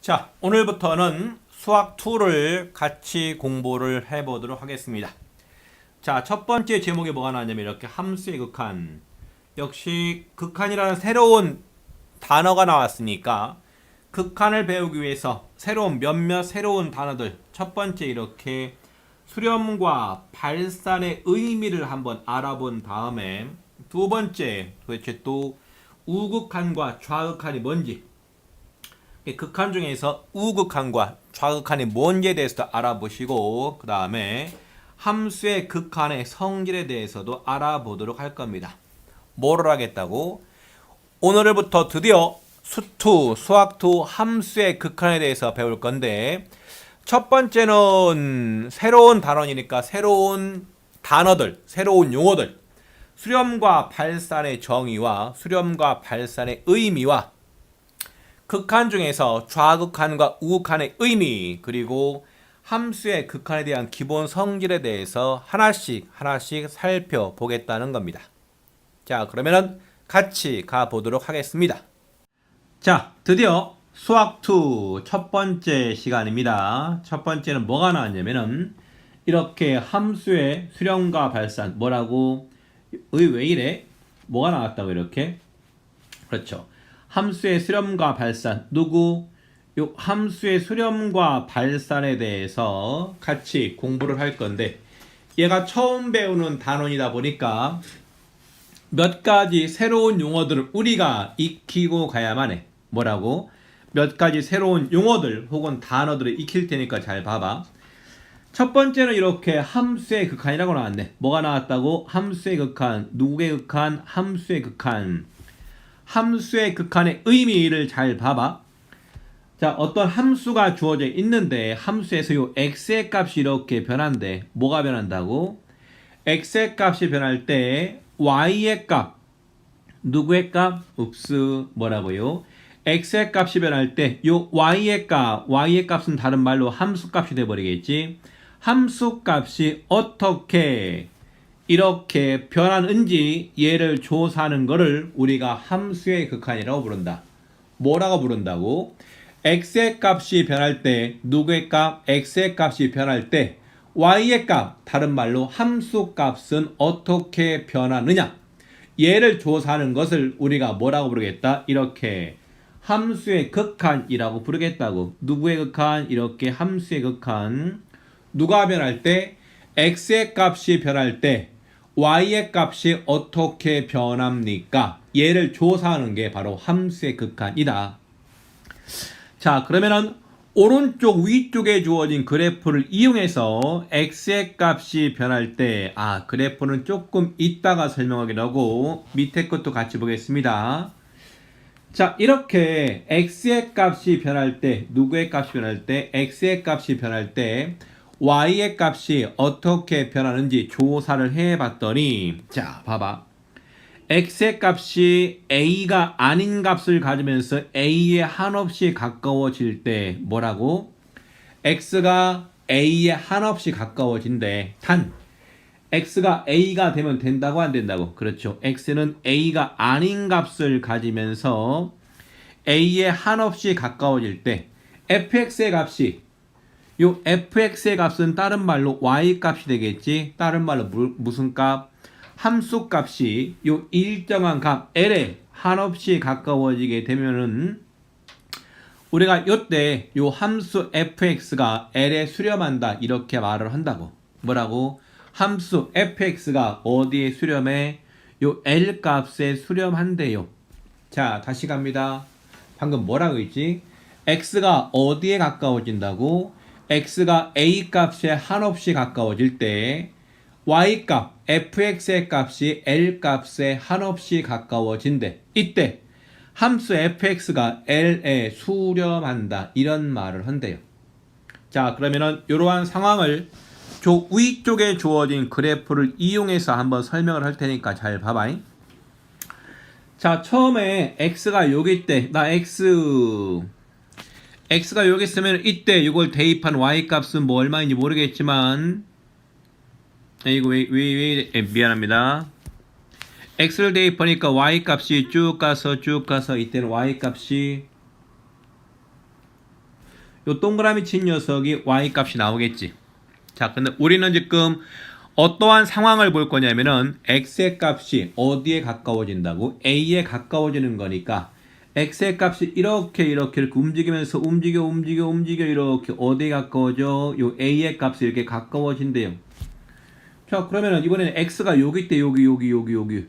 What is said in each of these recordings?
자, 오늘부터는 수학 2를 같이 공부를 해보도록 하겠습니다. 자, 첫 번째 제목이 뭐가 나왔냐면 이렇게 함수의 극한. 역시 극한이라는 새로운 단어가 나왔으니까 극한을 배우기 위해서 몇몇 새로운 단어들, 첫 번째 이렇게 수렴과 발산의 의미를 한번 알아본 다음에 두 번째 도대체 또 우극한과 좌극한이 뭔지, 극한 중에서 우극한과 좌극한이 뭔지에 대해서도 알아보시고, 그 다음에 함수의 극한의 성질에 대해서도 알아보도록 할 겁니다. 뭐를 하겠다고? 오늘부터 드디어 수학 2 함수의 극한에 대해서 배울 건데, 첫 번째는 새로운 단원이니까 새로운 단어들, 새로운 용어들, 수렴과 발산의 정의와 수렴과 발산의 의미와 극한 중에서 좌극한과 우극한의 의미, 그리고 함수의 극한에 대한 기본 성질에 대해서 하나씩 살펴보겠다는 겁니다. 자, 그러면은 같이 가보도록 하겠습니다. 자, 드디어 수학 2 첫 번째 시간입니다. 첫 번째는 뭐가 나왔냐면은 이렇게 함수의 수렴과 발산, 뭐라고? 왜 이래? 뭐가 나왔다고 이렇게? 그렇죠. 함수의 수렴과 발산, 요 함수의 수렴과 발산에 대해서 같이 공부를 할 건데, 얘가 처음 배우는 단원이다 보니까 몇 가지 새로운 용어들을 우리가 익히고 가야만 해. 뭐라고? 몇 가지 새로운 용어들 혹은 단어들을 익힐 테니까 잘 봐봐. 첫 번째는 이렇게 함수의 극한이라고 나왔네. 뭐가 나왔다고? 함수의 극한. 누구의 극한? 함수의 극한. 함수의 극한의 의미를 잘 봐봐. 자, 어떤 함수가 주어져 있는데 함수에서 요 x의 값이 이렇게 변한대. 뭐가 변한다고? x의 값이 변할 때 y의 값, 누구의 값? 뭐라고요? x의 값이 변할 때 요 y의 값은 다른 말로 함수 값이 돼버리겠지. 함수 값이 어떻게 이렇게 변하는지 얘를 조사하는 거를 우리가 함수의 극한이라고 부른다. 뭐라고 부른다고? x의 값이 변할 때 누구의 값? x의 값이 변할 때 y의 값, 다른 말로 함수 값은 어떻게 변하느냐, 얘를 조사하는 것을 우리가 뭐라고 부르겠다? 이렇게 함수의 극한이라고 부르겠다고. 누구의 극한? 이렇게 함수의 극한. 누가 변할 때? x의 값이 변할 때 y의 값이 어떻게 변합니까? 얘를 조사하는 게 바로 함수의 극한이다. 자, 그러면은 오른쪽 위쪽에 주어진 그래프를 이용해서 x의 값이 변할 때, 그래프는 조금 이따가 설명하기로 하고 밑에 것도 같이 보겠습니다. 자, 이렇게 x의 값이 변할 때, 누구의 값이 변할 때? x의 값이 변할 때 y의 값이 어떻게 변하는지 조사를 해봤더니, 자, 봐봐. x의 값이 a가 아닌 값을 가지면서 a에 한없이 가까워질 때 뭐라고? x가 a에 한없이 가까워진대. 단 x가 a가 되면 된다고 안 된다고? 그렇죠. x는 a가 아닌 값을 가지면서 a에 한없이 가까워질 때 fx의 값이, 요 fx의 값은 다른 말로 y 값이 되겠지. 다른 말로 무슨 값? 함수 값이 요 일정한 값 l에 한없이 가까워지게 되면은 우리가 요때 요 함수 fx가 l에 수렴한다 이렇게 말을 한다고. 뭐라고? 함수 fx가 어디에 수렴해? 요 l 값에 수렴한대요. 자, 다시 갑니다. 방금 뭐라고 했지? x가 어디에 가까워진다고? x가 a 값에 한없이 가까워질 때 y값, fx의 값이 l값에 한없이 가까워진대. 이때 함수 fx가 l에 수렴한다 이런 말을 한대요. 자, 그러면은 이러한 상황을 위쪽에 주어진 그래프를 이용해서 한번 설명을 할 테니까 잘 봐봐. 자, 처음에 x가 여기 있대. x가 여기 있으면 이때 이걸 대입한 y값은 뭐 얼마인지 모르겠지만, 이거 왜 미안합니다. x를 대입하니까 y값이 쭉 가서 이때는 y값이 요 동그라미 친 녀석이 y 값이 나오겠지. 자, 근데 우리는 지금 어떠한 상황을 볼 거냐면은 x의 값이 어디에 가까워진다고? a에 가까워지는 거니까 x의 값이 이렇게 움직이면서 움직여 이렇게 어디에 가까워져? 요 a의 값이 이렇게 가까워진대요. 자, 그러면은 이번에는 x가 여기 있대. 여기.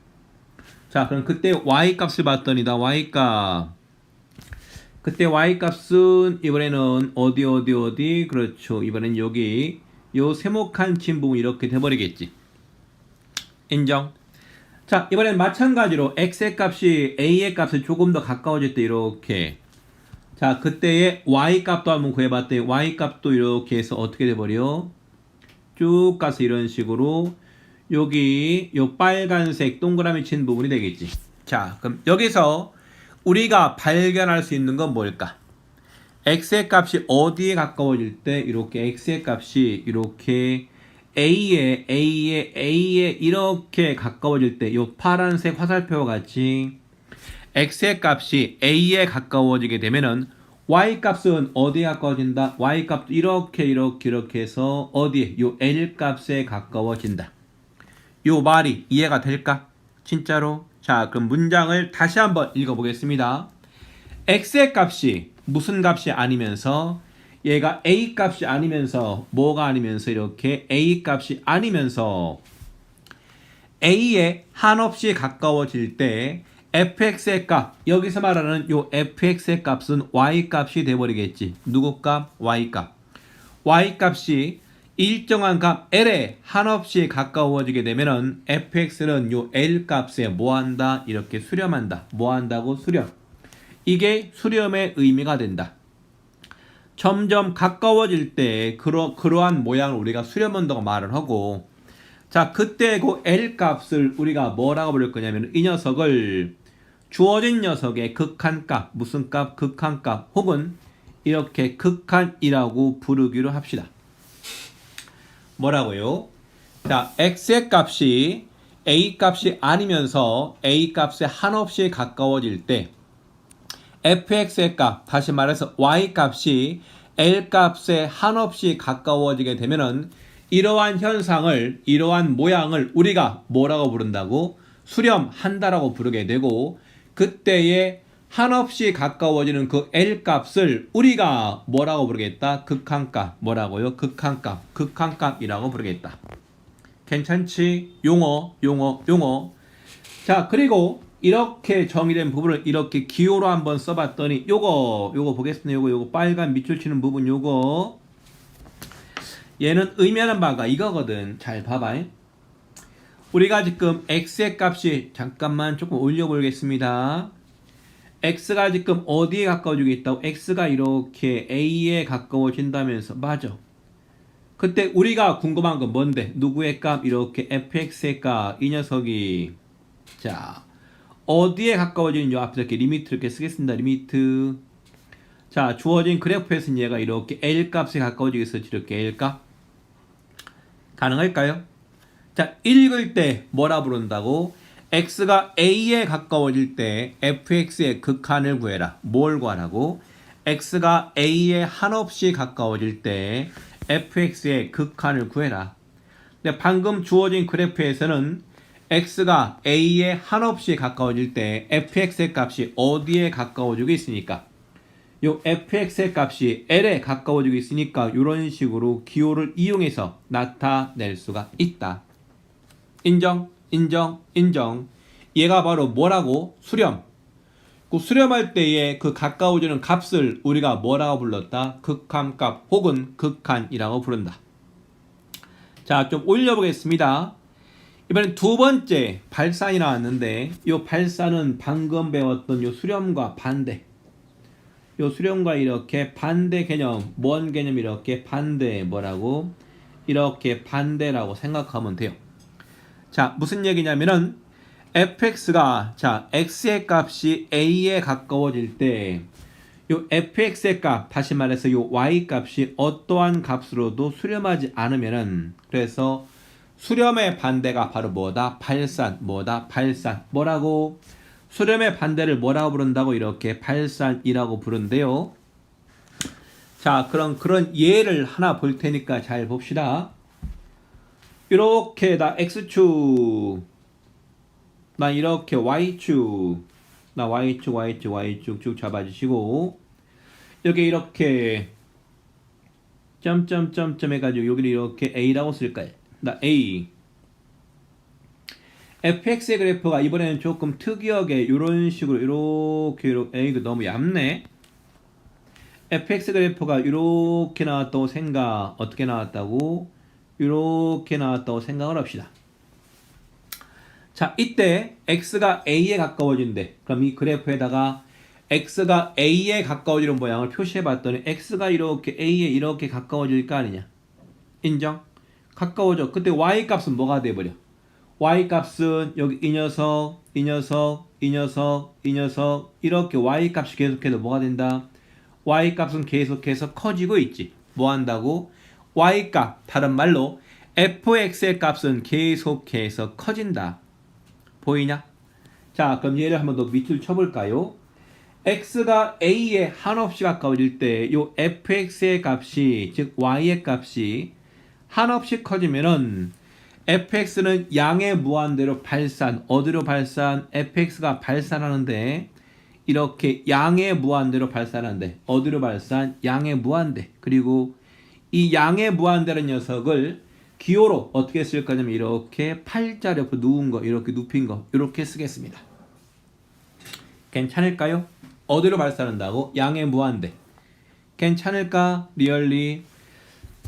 자, 그럼 그때 y 값을 봤더니다. y 값. 그때 y 값은 이번에는 어디? 그렇죠. 이번엔 여기 요 세모칸 친 부분 이렇게 돼버리겠지. 인정? 자, 이번엔 마찬가지로 x의 값이 a의 값에 조금 더 가까워질 때 이렇게. 자, 그때의 y 값도 한번 구해봤더니 y 값도 이렇게 해서 어떻게 돼버려? 쭉 가서 이런 식으로 여기 요 빨간색 동그라미 친 부분이 되겠지. 자, 그럼 여기서 우리가 발견할 수 있는 건 뭘까? x의 값이 어디에 가까워질 때 이렇게 x의 값이 이렇게 a에 이렇게 가까워질 때 이 파란색 화살표와 같이 x의 값이 a에 가까워지게 되면은 y 값은 어디에 가까워진다? y 값도 이렇게 해서 어디에? 요 l 값에 가까워진다. 요 말이 이해가 될까? 진짜로? 자, 그럼 문장을 다시 한번 읽어보겠습니다. x의 값이 무슨 값이 아니면서 얘가 a 값이 아니면서 뭐가 아니면서 이렇게 a 값이 아니면서 a에 한없이 가까워질 때 fx의 값, 여기서 말하는 요 fx의 값은 y 값이 돼버리겠지. 누구 값? y 값. y 값이 일정한 값 l에 한없이 가까워지게 되면은 fx는 요 l 값에 뭐한다? 이렇게 수렴한다. 뭐한다고? 수렴. 이게 수렴의 의미가 된다. 점점 가까워질 때 그러한 모양을 우리가 수렴한다고 말을 하고, 자, 그때 그 L 값을 우리가 뭐라고 부를 거냐면 이 녀석을 주어진 녀석의 극한값, 무슨 값? 극한값 혹은 이렇게 극한이라고 부르기로 합시다. 뭐라고요? 자, x의 값이 a 값이 아니면서 a 값에 한없이 가까워질 때 fx의 값, 다시 말해서 y 값이 l 값에 한없이 가까워지게 되면은 이러한 현상을, 이러한 모양을 우리가 뭐라고 부른다고? 수렴한다라고 부르게 되고, 그때에 한없이 가까워지는 그 l 값을 우리가 뭐라고 부르겠다? 극한값. 뭐라고요? 극한값. 극한값이라고 부르겠다. 괜찮지? 용어. 자, 그리고 이렇게 정의된 부분을 이렇게 기호로 한번 써봤더니 요거 보겠습니다. 요거 빨간 밑줄 치는 부분 요거, 얘는 의미하는 바가 이거거든. 잘 봐봐. 우리가 지금 x의 값이, 잠깐만 조금 올려보겠습니다. x가 지금 어디에 가까워지고 있다고? x가 이렇게 a에 가까워진다면서. 맞아. 그때 우리가 궁금한 건 뭔데? 누구의 값? 이렇게 fx의 값. 이 녀석이 자 어디에 가까워지는 요 앞에서 이렇게 리미트 이렇게 쓰겠습니다. 리미트. 자, 주어진 그래프에서는 얘가 이렇게 L 값에 가까워지게 있었지. 이렇게 L 값. 가능할까요? 자, 읽을 때 뭐라 부른다고? x가 a에 가까워질 때 fx의 극한을 구해라. 뭘 구하라고? x가 a에 한없이 가까워질 때 fx의 극한을 구해라. 근데 방금 주어진 그래프에서는 x가 a에 한없이 가까워질 때 fx의 값이 어디에 가까워지고 있으니까 요 fx의 값이 l에 가까워지고 있으니까 이런 식으로 기호를 이용해서 나타낼 수가 있다. 인정. 얘가 바로 뭐라고? 수렴. 그 수렴할 때의 그 가까워지는 값을 우리가 뭐라고 불렀다? 극한값 혹은 극한이라고 부른다. 자, 좀 올려보겠습니다. 이번엔 두 번째 발산이 나왔는데, 이 발산은 방금 배웠던 요 수렴과 반대, 요 수렴과 이렇게 반대 개념, 뭔 개념? 이렇게 반대, 뭐라고? 이렇게 반대라고 생각하면 돼요. 자, 무슨 얘기냐면은 fx가, 자, x의 값이 a에 가까워질 때 요 fx의 값, 다시 말해서 요 y 값이 어떠한 값으로도 수렴하지 않으면은, 그래서 수렴의 반대가 바로 뭐다? 발산. 뭐다? 발산. 뭐라고? 수렴의 반대를 뭐라고 부른다고? 이렇게 발산이라고 부른대요. 자, 그럼 그런 예를 하나 볼 테니까 잘 봅시다. 이렇게 나 X축, 나 이렇게 Y축, 나 Y축 쭉 잡아주시고, 여기 이렇게 점점점점 해가지고 여기를 이렇게 A라고 쓸까요? 나 A. fx의 그래프가 이번에는 조금 특이하게 이런 식으로 이렇게 이거 너무 얇네. fx 그래프가 이렇게 나왔다고 생각, 어떻게 나왔다고? 이렇게 나왔다고 생각을 합시다. 자, 이때 x가 a에 가까워진대. 그럼 이 그래프에다가 x가 a에 가까워지는 모양을 표시해 봤더니 x가 이렇게 a에 이렇게 가까워질 거 아니냐? 인정? 가까워져. 그때 y 값은 뭐가 돼버려? y 값은 여기 이 녀석 이렇게 y 값이 계속해서 뭐가 된다? y 값은 계속해서 커지고 있지. 뭐 한다고? y 값, 다른 말로 fx의 값은 계속해서 커진다. 보이냐? 자, 그럼 얘를 한번 더 밑줄 쳐볼까요? x가 a에 한없이 가까워질 때 요 fx의 값이, 즉 y의 값이 한없이 커지면은 fx는 양의 무한대로 발산, 어디로 발산? fx가 발산하는데 이렇게 양의 무한대로 발산하는데 어디로 발산? 양의 무한대. 그리고 이 양의 무한대라는 녀석을 기호로 어떻게 쓸 거냐면 이렇게 팔자로 옆으로 누운 거, 이렇게 눕힌 거, 이렇게 쓰겠습니다. 괜찮을까요? 어디로 발산한다고? 양의 무한대. 괜찮을까? 리얼리.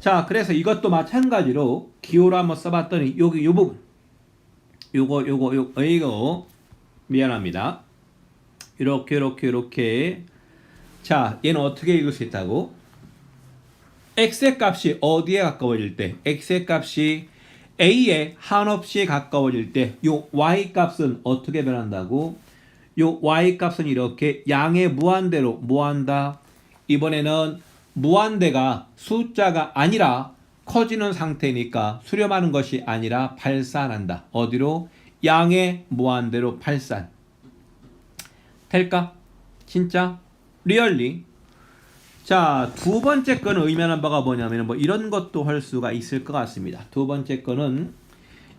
자, 그래서 이것도 마찬가지로 기호로 한번 써봤더니 여기 요 부분 이거 미안합니다. 이렇게 자, 얘는 어떻게 읽을 수 있다고? x의 값이 어디에 가까워질 때? x의 값이 a에 한없이 가까워질 때 요 y 값은 어떻게 변한다고? 요 y 값은 이렇게 양의 무한대로 뭐 한다? 이번에는 무한대가 숫자가 아니라 커지는 상태니까 수렴하는 것이 아니라 발산한다. 어디로? 양의 무한대로 발산. 될까? 진짜? 리얼리? 자, 두 번째 거는 의미하는 바가 뭐냐면 뭐 이런 것도 할 수가 있을 것 같습니다. 두 번째 거는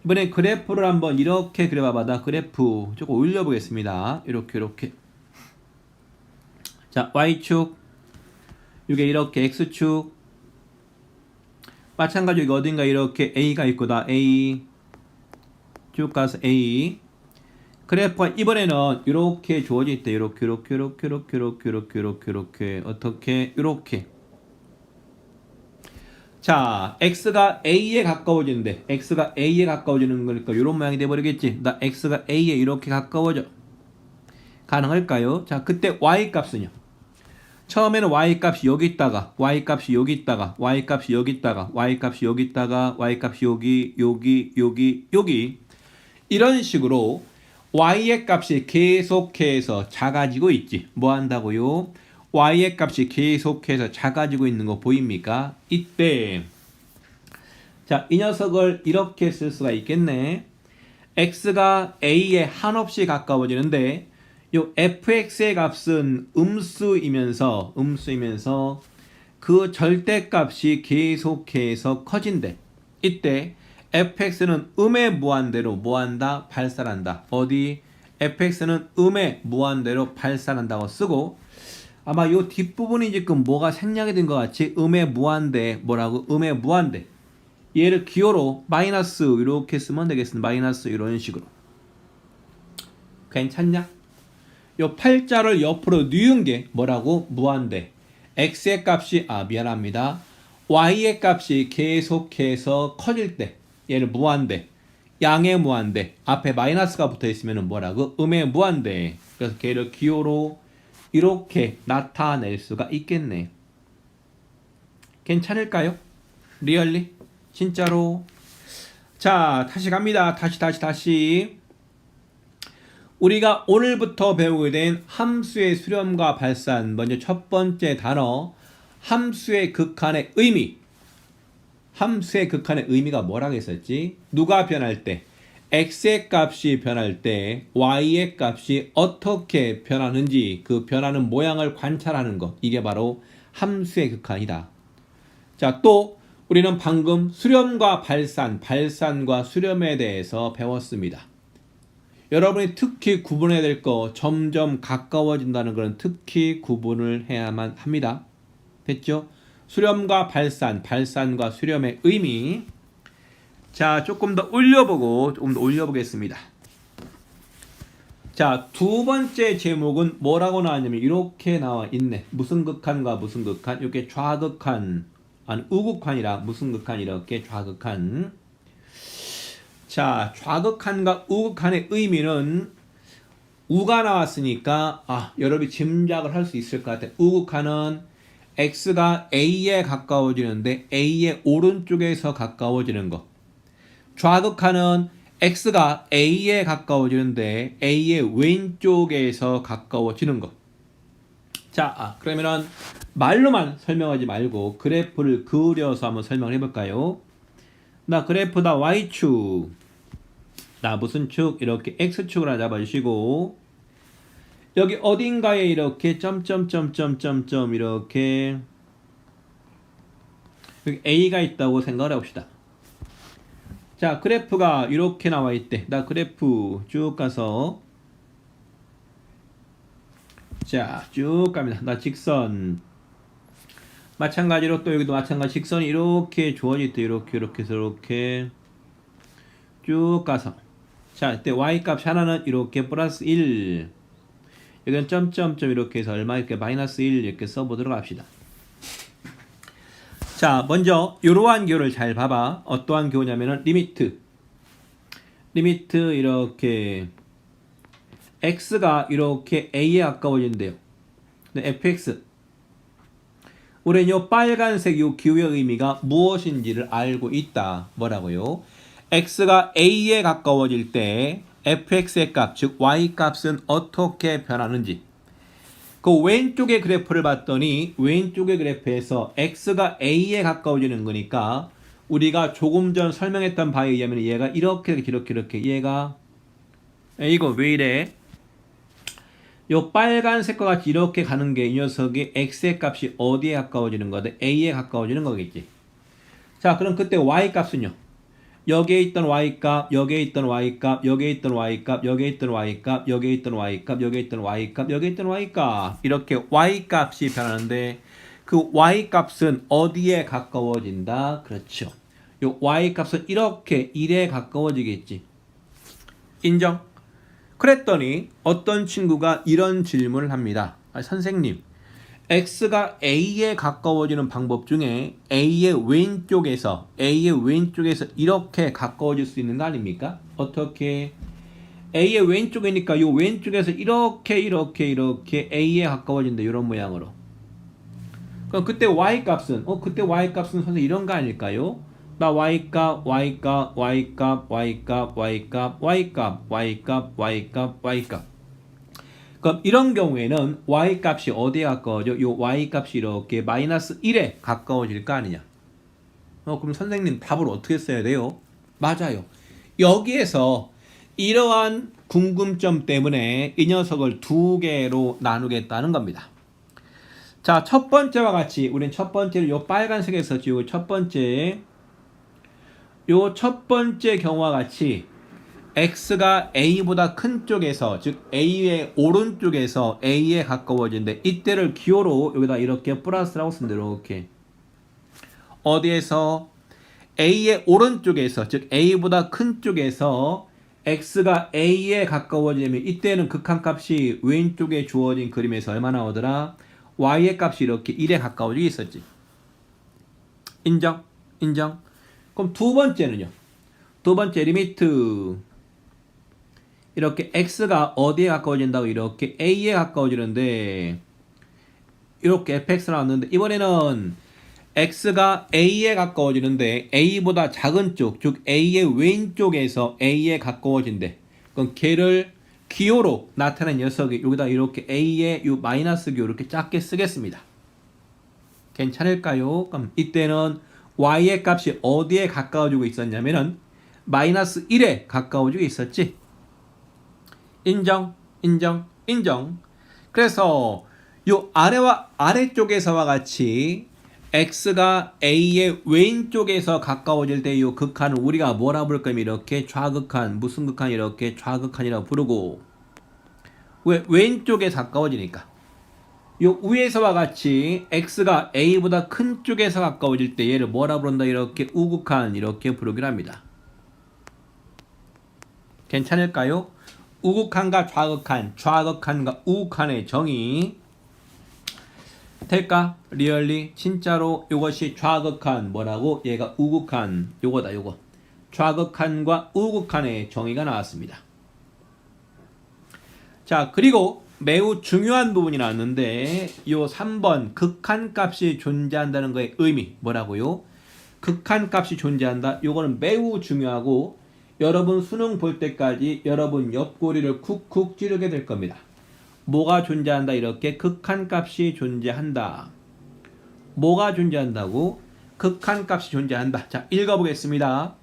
이번에 그래프를 한번 이렇게 그려봐봐. 그래프 조금 올려보겠습니다. 이렇게. 자, Y축. 이게 이렇게 X축. 마찬가지로 이거 어딘가 이렇게 A가 있고 다 A. 쭉 가서 A. 그래프가 이번에는 이렇게 주어져 있대. 이렇게 어떻게 이렇게. 자, x가 a에 가까워지는데 x가 a에 가까워지는 거니까 이런 모양이 돼 버리겠지. 나 x가 a에 이렇게 가까워져. 가능할까요? 자, 그때 y 값은요. 처음에는 y 값이 여기 있다가 y 값이 여기 있다가 y 값이 여기 있다가 y 값이 여기 있다가 y 값이 여기 이런 식으로 y의 값이 계속해서 작아지고 있지. 뭐 한다고요? y의 값이 계속해서 작아지고 있는 거 보입니까? 이때 자, 이 녀석을 이렇게 쓸 수가 있겠네. x가 a에 한없이 가까워지는데 요 fx의 값은 음수이면서 그 절대값이 계속해서 커진대. 이때 fx는 음의 무한대로 뭐한다? 발산한다. 어디? fx는 음의 무한대로 발산한다고 쓰고 아마 요 뒷부분이 지금 뭐가 생략이 된 것 같이 음의 무한대 뭐라고? 음의 무한대. 얘를 기호로 마이너스 이렇게 쓰면 되겠습니다. 마이너스 이런 식으로. 괜찮냐? 요 팔자를 옆으로 뉘은 게 뭐라고? 무한대. x의 값이 미안합니다. y의 값이 계속해서 커질 때 얘를 무한대. 양의 무한대. 앞에 마이너스가 붙어 있으면 뭐라고? 음의 무한대. 그래서 걔를 기호로 이렇게 나타낼 수가 있겠네. 괜찮을까요? 리얼리? 진짜로? 자, 다시 갑니다. 다시. 우리가 오늘부터 배우게 된 함수의 수렴과 발산. 먼저 첫 번째 단어. 함수의 극한의 의미. 함수의 극한의 의미가 뭐라고 했었지? 누가 변할 때? x의 값이 변할 때 y의 값이 어떻게 변하는지 그 변하는 모양을 관찰하는 것. 이게 바로 함수의 극한이다. 자, 또 우리는 방금 수렴과 발산과 수렴에 대해서 배웠습니다. 여러분이 특히 구분해야 될 거 점점 가까워진다는 것은 특히 구분을 해야만 합니다. 됐죠? 수렴과 발산과 수렴의 의미. 자, 조금 더 올려보겠습니다. 자, 두 번째 제목은 뭐라고 나왔냐면 이렇게 나와 있네. 무슨 극한과 무슨 극한? 이렇게 좌극한, 아니 우극한이라 무슨 극한 이렇게 좌극한. 자, 좌극한과 우극한의 의미는 우가 나왔으니까 여러분이 짐작을 할 수 있을 것 같아요. 우극한은 x가 a에 가까워지는데 a의 오른쪽에서 가까워지는 것. 좌극한은 x가 a에 가까워지는데 a의 왼쪽에서 가까워지는 것. 자, 그러면은 말로만 설명하지 말고 그래프를 그려서 한번 설명을 해볼까요? 나 그래프다 y축, 나 무슨 축? 이렇게 x축을 하나 잡아주시고 여기 어딘가에 이렇게 점점점점점점 이렇게 여기 a가 있다고 생각을 해봅시다. 자, 그래프가 이렇게 나와 있대. 나 그래프 쭉 가서 자, 쭉 갑니다. 나 직선 마찬가지로 또 여기도 마찬가지 직선이 이렇게 주어지대. 이렇게 해서 이렇게 쭉 가서 자, 이때 y값 하나는 이렇게 플러스 1, 여기는 점점점 이렇게 해서 얼마 이렇게 마이너스 1 이렇게 써보도록 합시다. 자, 먼저 이러한 기호를 잘 봐봐. 어떠한 기호냐면은 리미트 이렇게 x가 이렇게 a에 가까워진대요. 근데 fx 우리는 이 빨간색 이 기호의 의미가 무엇인지를 알고 있다. 뭐라고요? x가 a에 가까워질 때 fx의 값, 즉 y값은 어떻게 변하는지. 그 왼쪽의 그래프를 봤더니 왼쪽의 그래프에서 x가 a에 가까워지는 거니까 우리가 조금 전 설명했던 바에 의하면 얘가 이렇게 얘가 이거 왜 이래? 요 빨간색과 같이 이렇게 가는 게 이 녀석이 x의 값이 어디에 가까워지는 거다? a에 가까워지는 거겠지. 자, 그럼 그때 y값은요? 여기에 있던 y값, 여기에 있던 y값, 여기에 있던 y값, 여기에 있던 y값, 여기에 있던 y값, 여기에 있던 y값, 여기에 있던 y값 이렇게 y값이 변하는데 그 y값은 어디에 가까워진다? 그렇죠. 요 y값은 이렇게 1에 가까워지겠지. 인정? 그랬더니 어떤 친구가 이런 질문을 합니다. 선생님, x가 a에 가까워지는 방법 중에 a의 왼쪽에서 이렇게 가까워질 수 있는 거 아닙니까? 어떻게? a의 왼쪽이니까 이 왼쪽에서 이렇게 a에 가까워진다. 이런 모양으로. 그럼 그때 y값은 선생님 이런 거 아닐까요? 나 y값. 그럼 이런 경우에는 y값이 어디에 가까워져? 요 y값이 이렇게 마이너스 1에 가까워질 거 아니냐? 그럼 선생님 답을 어떻게 써야 돼요? 맞아요. 여기에서 이러한 궁금점 때문에 이 녀석을 두 개로 나누겠다는 겁니다. 자, 첫 번째와 같이 우리는 첫 번째를 요 빨간색에서 지우고 첫 번째 경우와 같이 x가 a보다 큰 쪽에서, 즉 a의 오른쪽에서 a에 가까워지는데 이때를 기호로 여기다 이렇게 플러스라고 쓴다. 이렇게 어디에서 a의 오른쪽에서, 즉 a보다 큰 쪽에서 x가 a에 가까워지면 이때는 극한값이 왼쪽에 주어진 그림에서 얼마 나오더라? y의 값이 이렇게 1에 가까워지게 있었지. 인정? 그럼 두 번째는요? 두 번째 리미트 이렇게 x가 어디에 가까워진다고? 이렇게 a에 가까워지는데 이렇게 fx 나왔는데 이번에는 x가 a에 가까워지는데 a보다 작은 쪽, 즉 a의 왼쪽에서 a에 가까워진대. 그럼 걔를 기호로 나타낸 녀석이 여기다 이렇게 a의 요 마이너스 기호 이렇게 작게 쓰겠습니다. 괜찮을까요? 그럼 이때는 y의 값이 어디에 가까워지고 있었냐면은 마이너스 1에 가까워지고 있었지. 인정. 그래서 요 아래와 아래쪽에서와 같이 x가 a의 왼쪽에서 가까워질 때 이 극한을 우리가 뭐라 부를 거면 이렇게 좌극한, 무슨 극한 이렇게 좌극한이라고 부르고, 왜 왼쪽에 가까워지니까. 요 위에서와 같이 x가 a보다 큰 쪽에서 가까워질 때 얘를 뭐라 부른다 이렇게 우극한 이렇게 부르기로 합니다. 괜찮을까요? 우극한과 좌극한, 좌극한과 우극한의 정의 될까? 리얼리 진짜로 이것이 좌극한 뭐라고? 얘가 우극한 요거다 요거. 좌극한과 우극한의 정의가 나왔습니다. 자, 그리고 매우 중요한 부분이 나왔는데 요 3번 극한값이 존재한다는 거의 의미 뭐라고요? 극한값이 존재한다. 요거는 매우 중요하고 여러분 수능 볼 때까지 여러분 옆구리를 쿡쿡 찌르게 될 겁니다. 뭐가 존재한다 이렇게 극한값이 존재한다. 뭐가 존재한다고? 극한값이 존재한다. 자, 읽어보겠습니다.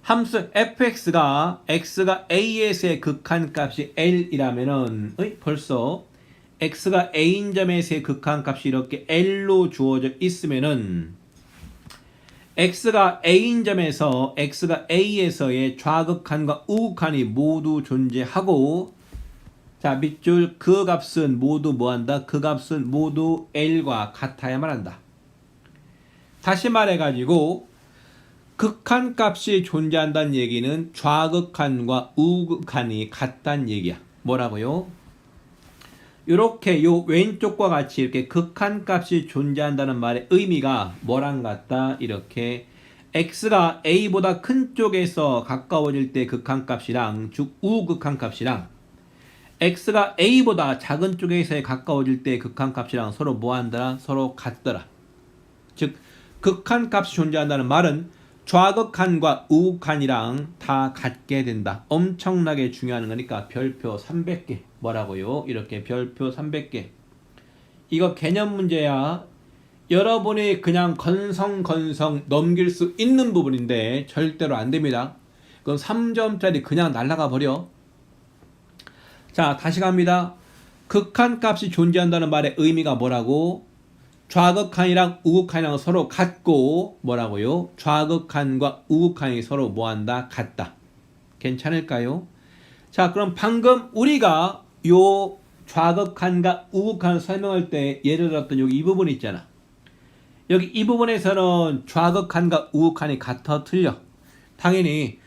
함수 fx가 x가 a에서의 극한값이 l이라면은 벌써 x가 a인 점에서의 극한값이 이렇게 l로 주어져 있으면은 x가 a인 점에서 x가 a에서의 좌극한과 우극한이 모두 존재하고, 자, 밑줄 그 값은 모두 뭐한다? 그 값은 모두 l과 같아야만 한다. 다시 말해가지고 극한값이 존재한다는 얘기는 좌극한과 우극한이 같다는 얘기야. 뭐라고요? 이렇게 요 왼쪽과 같이 이렇게 극한값이 존재한다는 말의 의미가 뭐랑 같다? 이렇게 x가 a보다 큰 쪽에서 가까워질 때 극한값이랑 즉 우극한값이랑 x가 a보다 작은 쪽에서 가까워질 때 극한값이랑 서로 뭐한다라? 서로 같더라. 즉 극한값이 존재한다는 말은 좌극한과 우극한이랑 다 같게 된다. 엄청나게 중요한 거니까 별표 300개. 뭐라고요? 이렇게 별표 300개. 이거 개념 문제야. 여러분이 그냥 건성건성 넘길 수 있는 부분인데 절대로 안 됩니다. 그건 3점짜리 그냥 날아가 버려. 자, 다시 갑니다. 극한값이 존재한다는 말의 의미가 뭐라고? 좌극한이랑 우극한이랑 서로 같고 뭐라고요? 좌극한과 우극한이 서로 뭐한다? 같다. 괜찮을까요? 자, 그럼 방금 우리가 요 좌극한과 우극한을 설명할 때 예를 들었던 여기 이 부분 있잖아. 여기 이 부분에서는 좌극한과 우극한이 같아 틀려? 당연히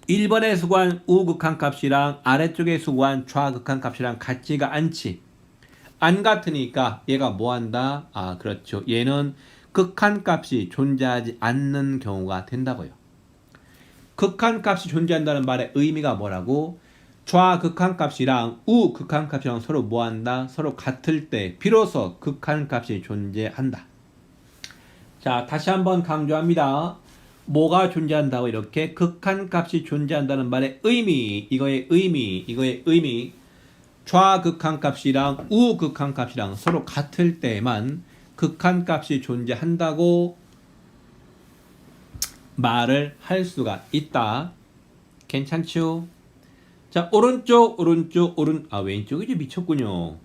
1번에서 구한 우극한 값이랑 아래쪽에서 구한 좌극한 값이랑 같지가 않지. 안 같으니까 얘가 뭐한다? 아, 그렇죠. 얘는 극한값이 존재하지 않는 경우가 된다고요. 극한값이 존재한다는 말의 의미가 뭐라고? 좌극한값이랑 우극한값이랑 서로 뭐한다? 서로 같을 때 비로소 극한값이 존재한다. 자, 다시 한번 강조합니다. 뭐가 존재한다고? 이렇게 극한값이 존재한다는 말의 의미, 이거의 의미 좌극한값이랑 우극한값이랑 서로 같을 때만 극한값이 존재한다고 말을 할 수가 있다. 괜찮죠? 자, 왼쪽이지 미쳤군요.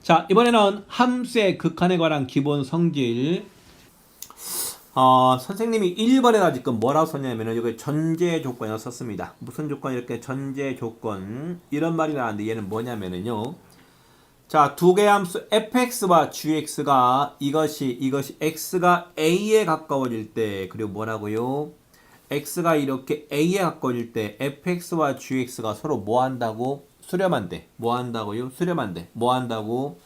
자, 이번에는 함수의 극한에 관한 기본 성질. 선생님이 1번에다 지금 뭐라고 썼냐면은 여기 전제 조건이라고 썼습니다. 무슨 조건? 이렇게 전제 조건 이런 말이 나왔는데 얘는 뭐냐면은요. 자, 두 개의 함수 fx와 gx가 이것이 x가 a에 가까워질 때, 그리고 뭐라고요? x가 이렇게 a에 가까워질 때 fx와 gx가 서로 뭐 한다고? 수렴한대. 뭐 한다고요? 수렴한대. 뭐 한다고?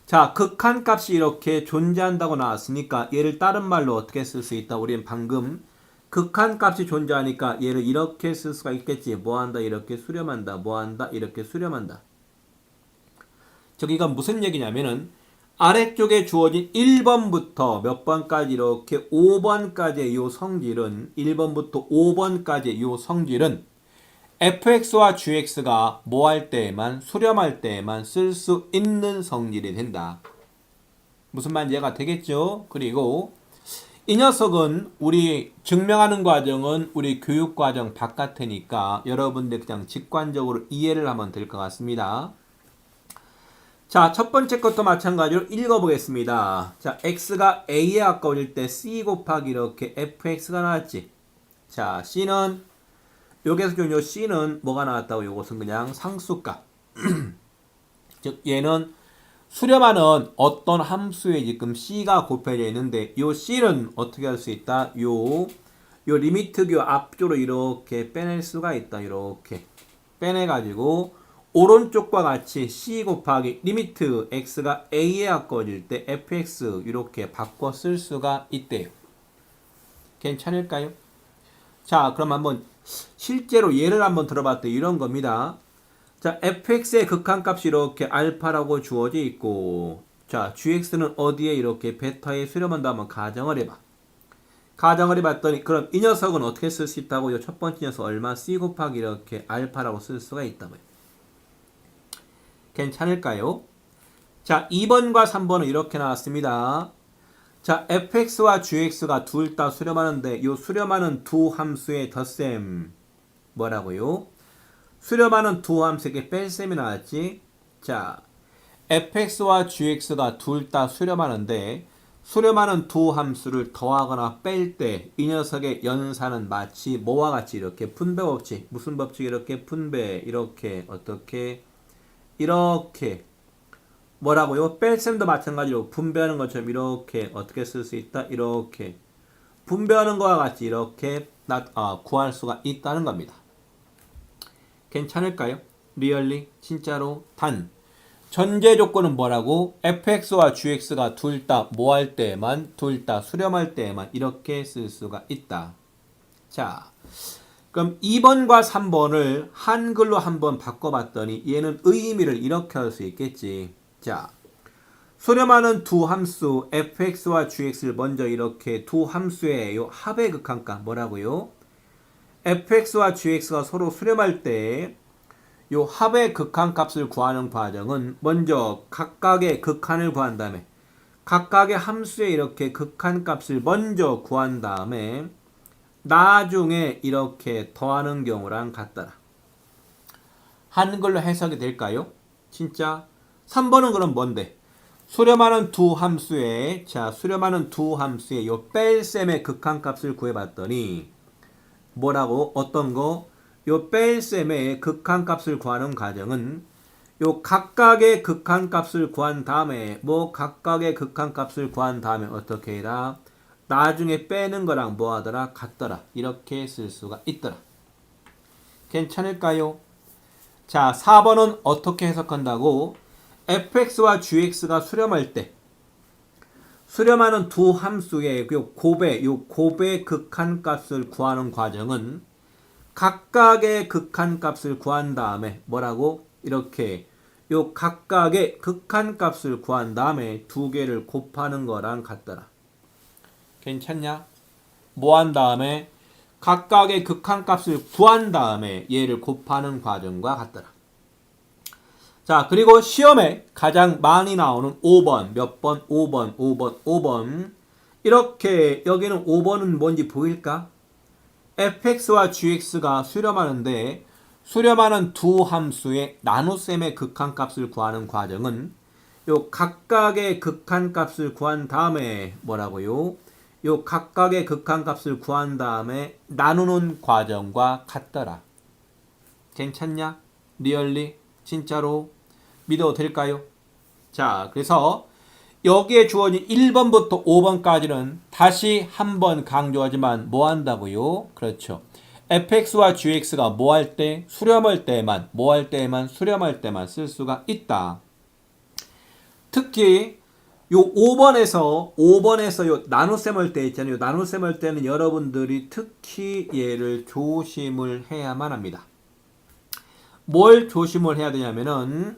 자, 극한값이 이렇게 존재한다고 나왔으니까 얘를 다른 말로 어떻게 쓸 수 있다? 우리는 방금 극한값이 존재하니까 얘를 이렇게 쓸 수가 있겠지. 뭐한다? 이렇게 수렴한다. 뭐한다? 이렇게 수렴한다. 즉 이건 무슨 얘기냐면은 아래쪽에 주어진 1번부터 몇 번까지 이렇게 5번까지의 요 성질은 1번부터 5번까지의 요 성질은 fx와 gx가 뭐 할 때에만 수렴할 때에만 쓸 수 있는 성질이 된다. 무슨 말인지 이해가 되겠죠? 그리고 이 녀석은 우리 증명하는 과정은 우리 교육과정 바깥이니까 여러분들 그냥 직관적으로 이해를 하면 될 것 같습니다. 자, 첫 번째 것도 마찬가지로 읽어보겠습니다. 자, x가 a에 가까워질 때 c 곱하기 이렇게 fx가 나왔지. 자, c는 여기서 요 c는 뭐가 나왔다고? 요것은 그냥 상수값. 즉 얘는 수렴하는 어떤 함수에 지금 c가 곱해져 있는데 요 c는 어떻게 할 수 있다? 요 리미트 앞쪽으로 이렇게 빼낼 수가 있다. 이렇게 빼내가지고 오른쪽과 같이 c 곱하기 리미트 x가 a에 가까워질 때 fx 이렇게 바꿔 쓸 수가 있대요. 괜찮을까요? 자, 그럼 한번 실제로 예를 한번 들어봤더니 이런 겁니다. 자, fx의 극한값이 이렇게 알파라고 주어져 있고, 자, gx는 어디에 이렇게 베타에 수렴한다 한번 가정을 해봐. 가정을 해봤더니 그럼 이 녀석은 어떻게 쓸 수 있다고요? 첫 번째 녀석 얼마? c 곱하기 이렇게 알파라고 쓸 수가 있다고요. 괜찮을까요? 자, 2번과 3번은 이렇게 나왔습니다. 자, fx와 gx가 둘 다 수렴하는데 이 수렴하는 두 함수의 덧셈 뭐라고요? 수렴하는 두 함수에게 뺄셈이 나왔지. 자, fx와 gx가 둘 다 수렴하는데 수렴하는 두 함수를 더하거나 뺄 때 이 녀석의 연산은 마치 뭐와 같이 이렇게 분배 법칙. 무슨 법칙? 이렇게 분배. 이렇게 어떻게? 이렇게 뭐라고요? 뺄셈도 마찬가지로 분배하는 것처럼 이렇게 어떻게 쓸 수 있다? 이렇게 분배하는 것과 같이 이렇게 구할 수가 있다는 겁니다. 괜찮을까요? 리얼리? 진짜로? 단 전제 조건은 뭐라고? fx와 gx가 둘 다 뭐 할 때만, 둘 다 수렴할 때만 이렇게 쓸 수가 있다. 자, 그럼 2번과 3번을 한글로 한번 바꿔봤더니 얘는 의미를 이렇게 할 수 있겠지. 자, 수렴하는 두 함수 fx와 gx를 먼저 이렇게 두 함수의 요 합의 극한값 뭐라고요? fx와 gx가 서로 수렴할 때 요 합의 극한값을 구하는 과정은 먼저 각각의 극한을 구한 다음에 각각의 함수의 이렇게 극한값을 먼저 구한 다음에 나중에 이렇게 더하는 경우랑 같더라. 한글로 해석이 될까요? 진짜? 3번은 그럼 뭔데? 수렴하는 두 함수의 요 뺄셈의 극한값을 구해봤더니 뭐라고? 어떤 거? 요 뺄셈의 극한값을 구하는 과정은 요 각각의 극한값을 구한 다음에 각각의 극한값을 구한 다음에 어떻게 해라? 나중에 빼는 거랑 뭐 하더라? 같더라. 이렇게 쓸 수가 있더라. 괜찮을까요? 자, 4번은 어떻게 해석한다고? fx와 gx가 수렴할 때 수렴하는 두 함수의 곱의 극한값을 구하는 과정은 각각의 극한값을 구한 다음에 뭐라고? 이렇게 요 각각의 극한값을 구한 다음에 두 개를 곱하는 거랑 같더라. 괜찮냐? 뭐 한 다음에 각각의 극한값을 구한 다음에 얘를 곱하는 과정과 같더라. 자, 그리고 시험에 가장 많이 나오는 5번 몇 번? 5번 이렇게 여기는 5번은 뭔지 보일까? fx와 gx가 수렴하는데 수렴하는 두 함수의 나눗셈의 극한값을 구하는 과정은 요 각각의 극한값을 구한 다음에 뭐라고요? 요 각각의 극한값을 구한 다음에 나누는 과정과 같더라. 괜찮냐? 리얼리? 진짜로? 믿어도 될까요? 자, 그래서 여기에 주어진 1번부터 5번까지는 다시 한번 강조하지만 뭐 한다고요? 그렇죠. fx와 gx가 뭐 할 때? 수렴할 때만, 수렴할 때만 쓸 수가 있다. 특히 요 5번에서 요 나눗셈 할 때 있잖아요. 요 나눗셈 할 때는 여러분들이 특히 얘를 조심을 해야만 합니다. 뭘 조심을 해야 되냐면은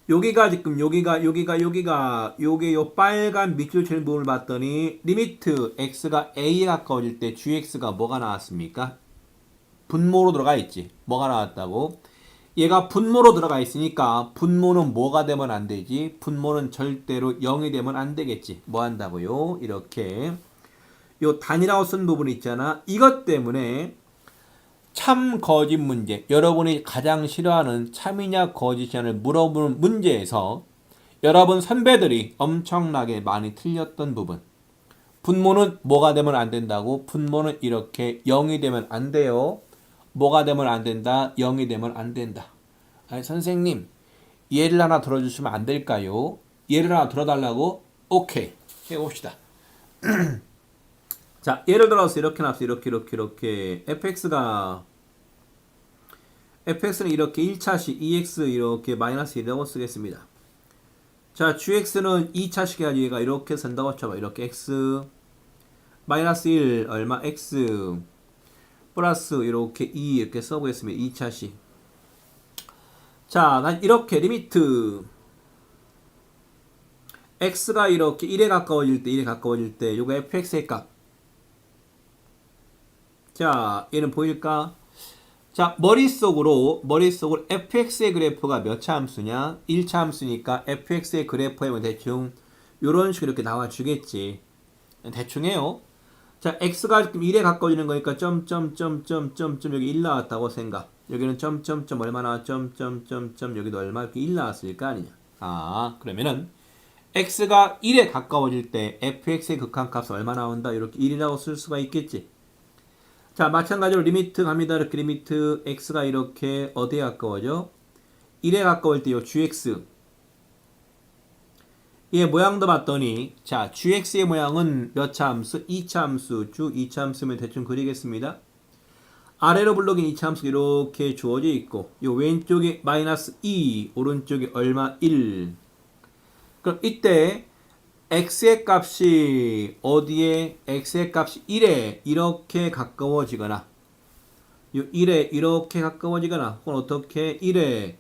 여기가 지금 여기가 요게 요 빨간 밑줄 칠 부분을 봤더니 리미트 x가 a에 가까워질 때 gx가 뭐가 나왔습니까? 분모로 들어가 있지. 뭐가 나왔다고? 얘가 분모로 들어가 있으니까 분모는 뭐가 되면 안 되지? 분모는 절대로 0이 되면 안 되겠지. 뭐 한다고요? 이렇게 요 단위라고 쓴 부분 있잖아. 이것 때문에 참 거짓 문제, 여러분이 가장 싫어하는 참이냐 거짓이냐를 물어보는 문제에서 여러분 선배들이 엄청나게 많이 틀렸던 부분. 분모는 뭐가 되면 안 된다고? 분모는 이렇게 0이 되면 안 돼요. 뭐가 되면 안 된다? 0이 되면 안 된다. 아니, 선생님, 예를 하나 들어주시면 안 될까요? 예를 하나 들어달라고? 오케이. 해봅시다. 자, 예를 들어서 이렇게 나왔어. 이렇게. fx는 이렇게 1차식 2x 이렇게 마이너스 1이라고 쓰겠습니다. 자, gx는 2차식 해가지고 얘가 이렇게 쓴다고 쳐봐. 이렇게 x 마이너스 1 얼마 x 플러스 이렇게 2 이렇게 써보겠습니다. 2차식. 자, 난 이렇게 리미트 x가 이렇게 1에 가까워질 때 요거 fx의 값. 자, 얘는 보일까? 자, 머릿속으로 fx의 그래프가 몇 차 함수냐? 1차 함수니까 fx의 그래프 하면 대충 요런 식으로 이렇게 나와주겠지. 대충 해요. 자, x가 1에 가까워지는 거니까 여기 1 나왔다고 생각. 여기는 얼마나 여기도 얼마 이렇게 1 나왔을 거 아니냐. 아, 그러면은 x가 1에 가까워질 때 fx의 극한값은 얼마 나온다? 이렇게 1이라고 쓸 수가 있겠지. 자, 마찬가지로 리미트 갑니다. 이렇게 리미트 x가 이렇게 어디에 가까워져? 1에 가까울 때 요 gx. 얘 모양도 봤더니 자, gx의 모양은 몇 차 함수? 2차 함수. 쭉 2차 함수면 대충 그리겠습니다. 아래로 블록인 2차 함수 이렇게 주어져 있고 요 왼쪽에 마이너스 2, 오른쪽에 얼마? 1. 그럼 이때 x의 값이 어디에? x의 값이 1에 이렇게 가까워지거나 요 1에 이렇게 가까워지거나 혹은 어떻게 1에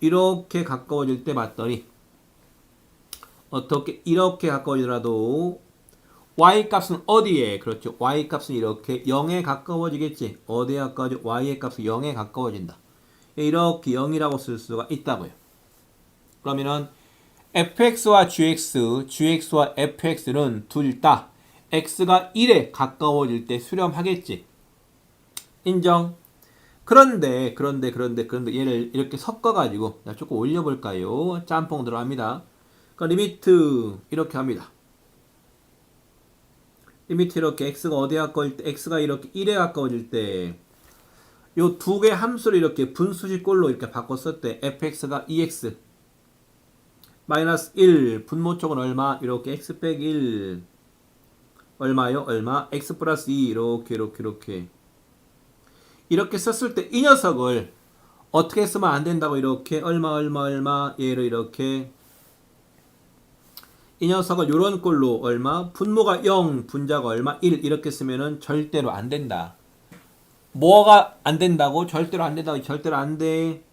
이렇게 가까워질 때 봤더니 어떻게 이렇게 가까워지더라도 y값은 어디에? 그렇죠. y값은 이렇게 0에 가까워지겠지. 어디에 가까워져? y의 값은 0에 가까워진다. 이렇게 0이라고 쓸 수가 있다고요. 그러면은 fx와 gx와 fx는 둘 다 x가 1에 가까워질 때 수렴하겠지. 인정. 그런데 얘를 이렇게 섞어가지고 조금 올려볼까요? 짬뽕 들어갑니다. 그러니까 리미트 이렇게 합니다. 리미트 이렇게 x가 어디에 가까워질 때 x가 이렇게 1에 가까워질 때 요 두 개 함수를 이렇게 분수식꼴로 이렇게 바꿨을 때 fx가 2x 마이너스 1 분모 쪽은 얼마? 이렇게 x 빼기 1 얼마요? 얼마? x 플러스 2 이렇게 썼을 때 이 녀석을 어떻게 쓰면 안 된다고 이렇게 얼마 얘를 이렇게 이 녀석을 요런 꼴로 얼마? 분모가 0 분자가 얼마? 1 이렇게 쓰면은 절대로 안 된다. 뭐가 안 된다고? 절대로 안 된다고. 절대로 안 돼.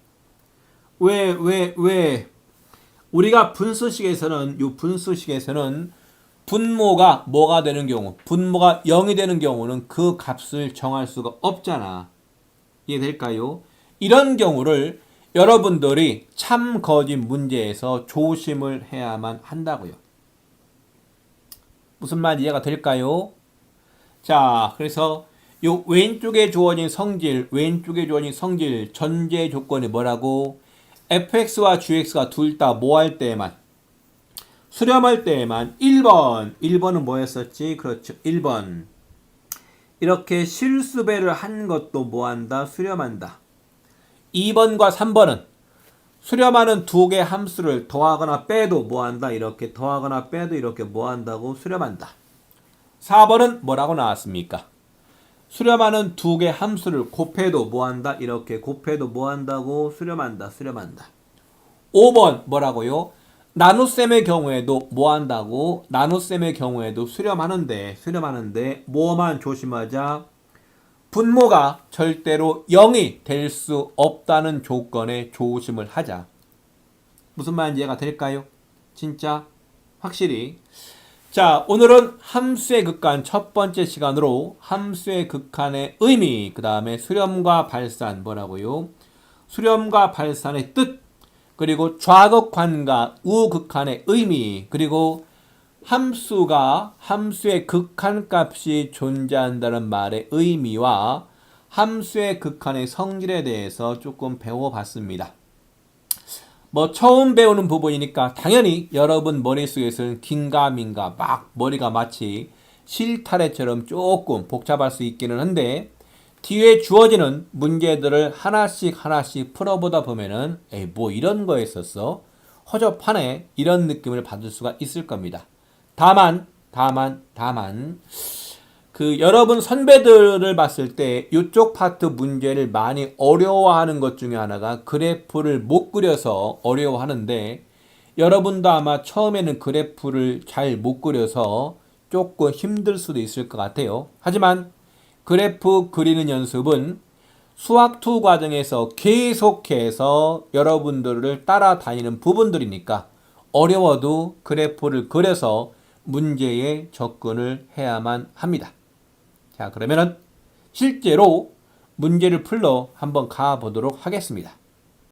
왜? 우리가 분수식에서는 분모가 뭐가 되는 경우, 분모가 0이 되는 경우는 그 값을 정할 수가 없잖아. 이해될까요? 이런 경우를 여러분들이 참 거짓 문제에서 조심을 해야만 한다고요. 무슨 말 이해가 될까요? 자, 그래서 요 왼쪽에 주어진 성질 전제 조건이 뭐라고? fx와 gx가 둘 다 뭐 할 때만 수렴할 때만 1번은 뭐였었지? 그렇죠. 1번 이렇게 실수배를 한 것도 뭐한다? 수렴한다. 2번과 3번은 수렴하는 두 개의 함수를 더하거나 빼도 뭐한다? 이렇게 더하거나 빼도 이렇게 뭐한다고? 수렴한다. 4번은 뭐라고 나왔습니까? 수렴하는 두 개의 함수를 곱해도 뭐한다? 이렇게 곱해도 뭐한다고? 수렴한다. 5번 뭐라고요? 나눗셈의 경우에도 뭐한다고? 나눗셈의 경우에도 수렴하는데 뭐만 조심하자? 분모가 절대로 0이 될 수 없다는 조건에 조심을 하자. 무슨 말인지 이해가 될까요? 진짜 확실히. 자, 오늘은 함수의 극한 첫 번째 시간으로 함수의 극한의 의미, 그 다음에 수렴과 발산 뭐라고요? 수렴과 발산의 뜻, 그리고 좌극한과 우극한의 의미, 그리고 함수의 극한값이 존재한다는 말의 의미와 함수의 극한의 성질에 대해서 조금 배워봤습니다. 뭐 처음 배우는 부분이니까 당연히 여러분 머릿속에서는 긴가민가 막 머리가 마치 실타래처럼 조금 복잡할 수 있기는 한데 뒤에 주어지는 문제들을 하나씩 하나씩 풀어보다 보면은 에이 뭐 이런 거였었어 허접하네 이런 느낌을 받을 수가 있을 겁니다. 다만 그 여러분 선배들을 봤을 때 이쪽 파트 문제를 많이 어려워하는 것 중에 하나가 그래프를 못 그려서 어려워하는데 여러분도 아마 처음에는 그래프를 잘 못 그려서 조금 힘들 수도 있을 것 같아요. 하지만 그래프 그리는 연습은 수학2 과정에서 계속해서 여러분들을 따라다니는 부분들이니까 어려워도 그래프를 그려서 문제에 접근을 해야만 합니다. 자, 그러면은 실제로 문제를 풀러 한번 가보도록 하겠습니다.